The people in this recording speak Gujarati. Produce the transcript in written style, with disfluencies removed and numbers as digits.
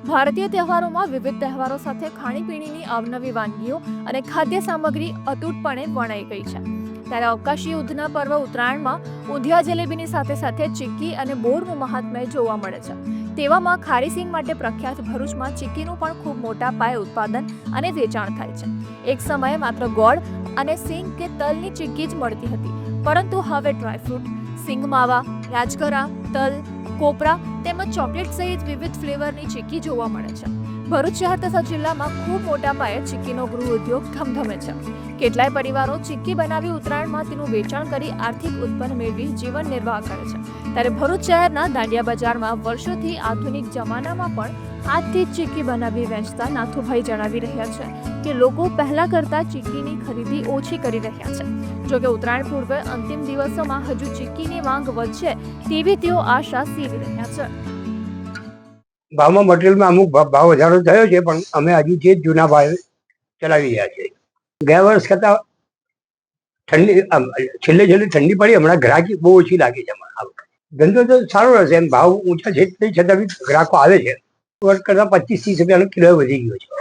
ભારતીય તહેવારોમાં વિવિધ તહેવારો સાથે ખાણીપીણીની અવનવી વાનગીઓ અને ખાદ્ય સામગ્રી અતૂટપણે વણાઈ ગઈ છે। ત્યારે અવકાશી યુદ્ધના પર્વ ઉત્તરાયણમાં ઊંધિયા જલેબીની સાથે સાથે ચીક્કી અને બોરનું મહાત્મ્ય જોવા મળે છે। તેવામાં ખારી સિંગ માટે પ્રખ્યાત ભરૂચમાં ચીક્કીનું પણ ખૂબ મોટા પાયે ઉત્પાદન અને વેચાણ થાય છે। એક સમયે માત્ર ગોળ અને સિંગ કે તલની ચીક્કી જ મળતી હતી, પરંતુ હવે ડ્રાયફ્રૂટ, સિંગ માવા, રાજગરા, તલ, કોપરા તેમજ ચોકલેટ સહિત વિવિધ ફ્લેવરની ચીક્કી જોવા મળે છે। ભરૂચ શહેર તથા જિલ્લામાં ખૂબ મોટા પાયે ચીક્કીનો ગૃહ ઉદ્યોગ ધમધમે છે। કેટલાય પરિવારો ચીક્કી બનાવી ઉત્તરાયણમાં તેનું વેચાણ કરી આર્થિક ઉત્પન્ન મેળવી જીવન નિર્વાહ કરે છે। ત્યારે ભરૂચ શહેરના દાંડિયા બજારમાં વર્ષોથી આધુનિક જમાનામાં પણ હાથથી ચીક્કી બનાવી વેચતા નાથુભાઈ જણાવી રહ્યા છે કે લોકો પહેલા કરતા ચીક્કીની ખરીદી ઓછી કરી રહ્યા છે। જોકે ઉત્તરાયણ પૂર્વે અંતિમ દિવસોમાં હજુ ચીક્કીની માંગ વધશે તેવી તેઓ આશા સેવી રહ્યા છે। ભાવમાં મટીરિયલમાં અમુક ભાવ વધારો થયો છે, પણ અમે હજુ જે જ જૂના ભાવ ચલાવી રહ્યા છીએ। ગયા વર્ષ કરતાં છેલ્લે ઠંડી પડી, હમણાં ગ્રાહકી બહુ ઓછી લાગી છે। ધંધો તો સારો રહેશે, એમ ભાવ ઊંચા છે તે છતાં બી ગ્રાહકો આવે છે। વર્ષ કરતાં 25-30 રૂપિયાનો કિલો વધી ગયો છે।